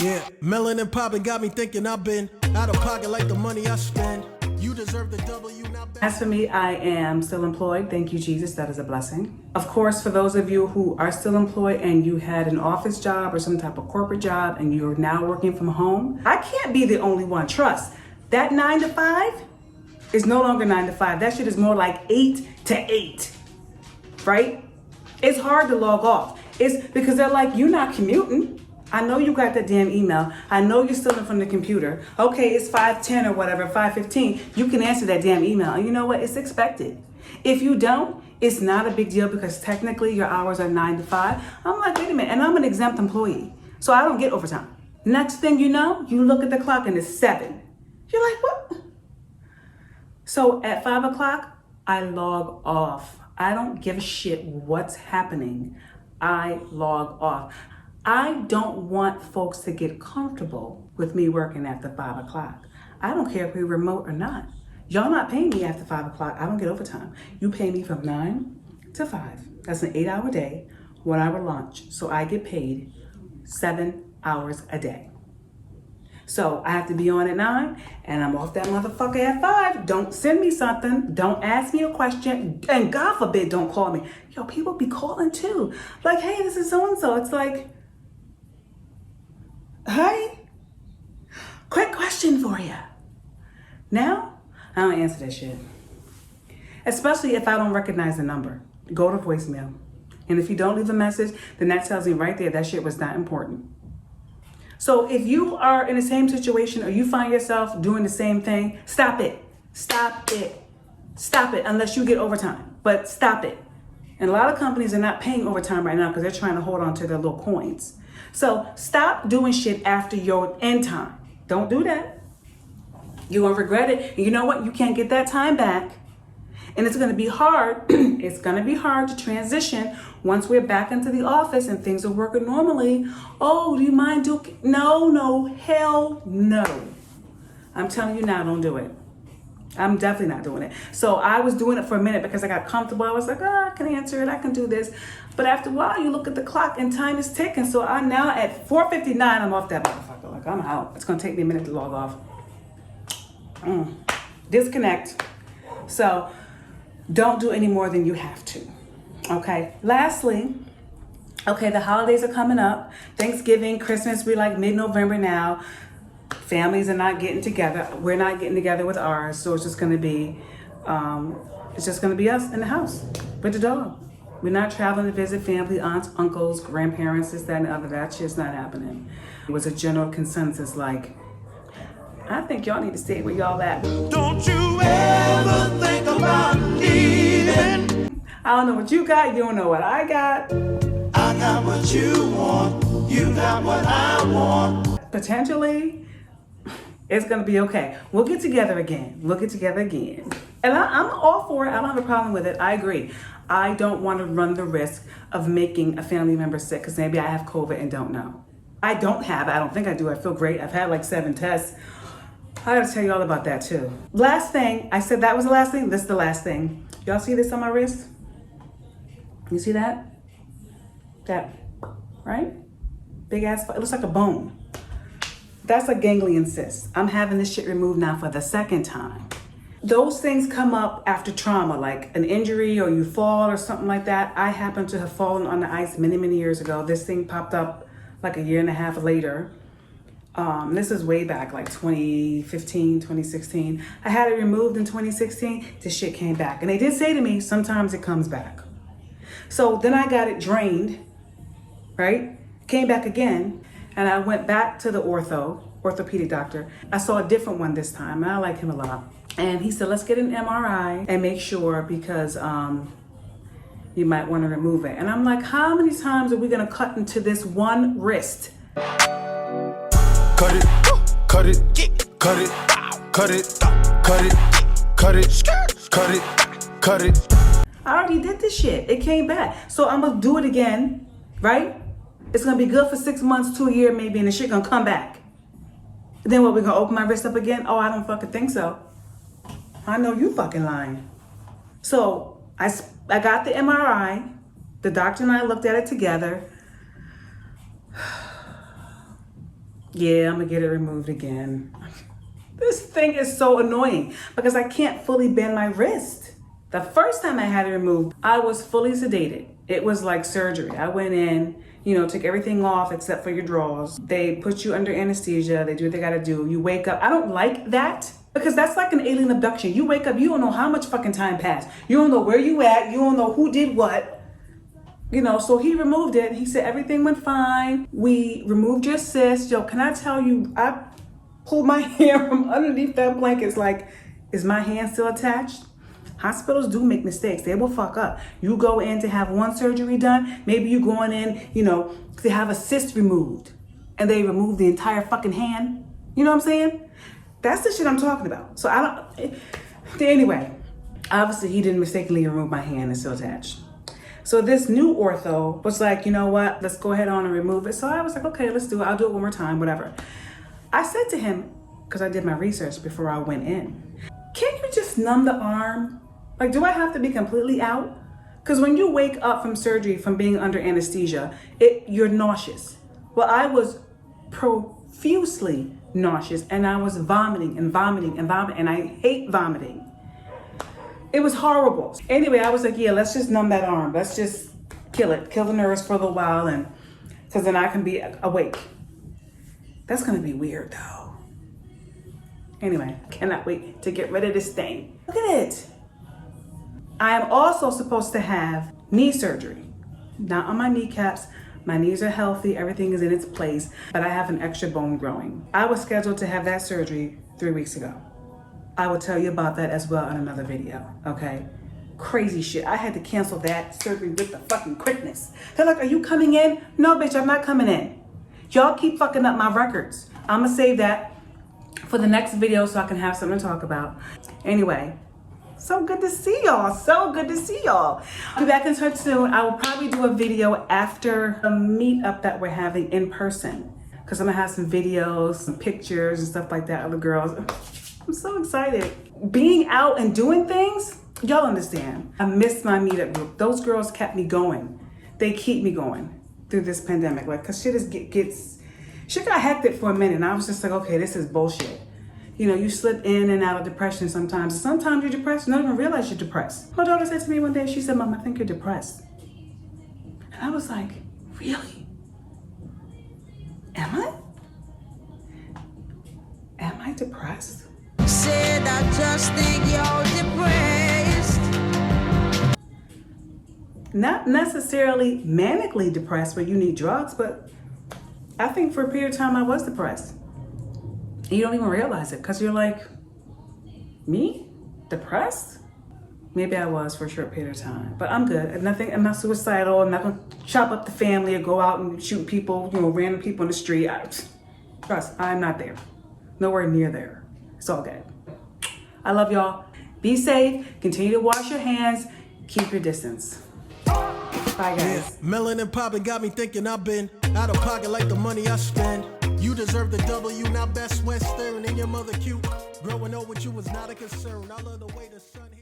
Yeah, melanin popping got me thinking I've been out of pocket like the money I spend. You deserve the W, not As for me, I am still employed. Thank you, Jesus. That is a blessing. Of course, for those of you who are still employed and you had an office job or some type of corporate job and you're now working from home, I can't be the only one. Trust, that 9 to 5 is no longer 9 to 5. That shit is more like 8 to 8, right? It's hard to log off. It's because they're like, you're not commuting. I know you got that damn email. I know you're still in front of the computer. Okay, it's 5:10 or whatever, 5:15. You can answer that damn email. And you know what? It's expected. If you don't, it's not a big deal because technically your hours are 9 to 5. I'm like, wait a minute. And I'm an exempt employee. So I don't get overtime. Next thing you know, you look at the clock and it's 7. You're like, what? So at 5 o'clock, I log off. I don't give a shit what's happening. I log off. I don't want folks to get comfortable with me working after 5 o'clock. I don't care if we're remote or not. Y'all not paying me after 5 o'clock. I don't get overtime. You pay me from 9 to 5. That's an 8-hour day, 1 hour lunch. So I get paid 7 hours a day. So I have to be on at 9 and I'm off that motherfucker at 5. Don't send me something. Don't ask me a question. And God forbid, don't call me. Yo, people be calling too. Like, hey, this is so-and-so. It's like, hey, quick question for you. Now, I don't answer that shit. Especially if I don't recognize the number. Go to voicemail. And if you don't leave a message, then that tells me right there that shit was not important. So if you are in the same situation or you find yourself doing the same thing, stop it. Stop it. Stop it unless you get overtime. But stop it. And a lot of companies are not paying overtime right now because they're trying to hold on to their little coins. So stop doing shit after your end time. Don't do that. You're going to regret it. And you know what? You can't get that time back. And it's going to be hard. It's going to be hard to transition once we're back into the office and things are working normally. Oh, do you mind doing? No, hell no. I'm telling you now, don't do it. I'm definitely not doing it. So I was doing it for a minute because I got comfortable. I was like, I can answer it. I can do this. But after a while, you look at the clock and time is ticking. So I'm now at 4:59. I'm off that motherfucker. Like, I'm out. It's going to take me a minute to log off. Disconnect. So don't do any more than you have to. Okay. Lastly, okay, the holidays are coming up. Thanksgiving, Christmas, we're like mid-November now. Families are not getting together. We're not getting together with ours. So it's just going to be, us in the house with the dog. We're not traveling to visit family, aunts, uncles, grandparents, this, that, and the other. That shit's not happening. It was a general consensus like, I think y'all need to stay where y'all at. Don't you ever think about leaving. I don't know what you got. You don't know what I got. I got what you want. You got what I want. Potentially, it's going to be okay. We'll get together again. And I'm all for it. I don't have a problem with it. I agree. I don't want to run the risk of making a family member sick because maybe I have COVID and don't know. I don't think I do. I feel great. I've had like 7 tests. I gotta tell you all about that too. Last thing, I said that was the last thing. This is the last thing. Y'all see this on my wrist? You see that? That, right? Big ass, it looks like a bone. That's a ganglion cyst. I'm having this shit removed now for the 2nd time. Those things come up after trauma, like an injury or you fall or something like that. I happen to have fallen on the ice many, many years ago. This thing popped up like a year and a half later. This is way back, like 2015, 2016. I had it removed in 2016. This shit came back. And they did say to me, sometimes it comes back. So then I got it drained, right? Came back again. And I went back to the orthopedic doctor. I saw a different one this time, and I like him a lot. And he said, let's get an MRI and make sure because you might want to remove it. And I'm like, how many times are we going to cut into this one wrist? Cut it, cut it, cut it, cut it, cut it, cut it, cut it, cut it. I already did this shit. It came back. So I'm going to do it again, right? It's going to be good for 6 months to a year maybe, and the shit going to come back. Then what, we're going to open my wrist up again? Oh, I don't fucking think so. I know you fucking lying. So I got the MRI. The doctor and I looked at it together. Yeah, I'm gonna get it removed again. This thing is so annoying because I can't fully bend my wrist. The first time I had it removed, I was fully sedated. It was like surgery. I went in, took everything off except for your drawers. They put you under anesthesia. They do what they gotta do. You wake up. I don't like that because that's like an alien abduction. You wake up, you don't know how much fucking time passed. You don't know where you at. You don't know who did what. So he removed it. He said everything went fine. We removed your cyst. Yo, can I tell you, I pulled my hair from underneath that blanket. It's like, is my hand still attached? Hospitals do make mistakes. They will fuck up. You go in to have one surgery done. Maybe you going in, to have a cyst removed. And they remove the entire fucking hand. You know what I'm saying? That's the shit I'm talking about. So anyway, obviously he didn't mistakenly remove my hand. It's still attached. So this new ortho was like, you know what? Let's go ahead on and remove it. So I was like, okay, let's do it. I'll do it one more time, whatever. I said to him, because I did my research before I went in, can't you just numb the arm? Like, do I have to be completely out? Because when you wake up from surgery, from being under anesthesia, you're nauseous. Well, I was profusely nauseous and I was vomiting and vomiting and vomiting, and I hate vomiting. It was horrible. Anyway, I was like, yeah, let's just numb that arm. Let's just kill the nerves for a little while, and because then I can be awake. That's gonna be weird though. Anyway, cannot wait to get rid of this thing. Look at it. I am also supposed to have knee surgery. Not on my kneecaps. My knees are healthy, everything is in its place, but I have an extra bone growing. I was scheduled to have that surgery 3 weeks ago. I will tell you about that as well in another video, okay? Crazy shit. I had to cancel that surgery with the fucking quickness. They're like, are you coming in? No, bitch, I'm not coming in. Y'all keep fucking up my records. I'm gonna save that for the next video so I can have something to talk about. Anyway, so good to see y'all. So good to see y'all. I'll be back in touch soon. I will probably do a video after a meetup that we're having in person, because I'm gonna have some videos, some pictures and stuff like that of the girls. I'm so excited. Being out and doing things, y'all understand. I missed my meetup group. Those girls kept me going. They keep me going through this pandemic. Like, cause shit got hectic for a minute, and I was just like, okay, this is bullshit. You slip in and out of depression sometimes. Sometimes you're depressed, you don't even realize you're depressed. My daughter said to me one day, she said, Mom, I think you're depressed. And I was like, really? Am I? Am I depressed? Said I just think you're depressed. Not necessarily manically depressed where you need drugs, but I think for a period of time I was depressed. You don't even realize it because you're like, me? Depressed? Maybe I was for a short period of time, but I'm good. I'm not suicidal. I'm not gonna chop up the family or go out and shoot people, random people in the street. Trust, I'm not there. Nowhere near there. It's all good. I love y'all. Be safe. Continue to wash your hands. Keep your distance. Bye, guys. Yeah, melanin popping got me thinking I've been out of pocket like the money I spend. You deserve the W, now best West staring in your mother cute. Growing up with you was not a concern. I love the way the sun hit.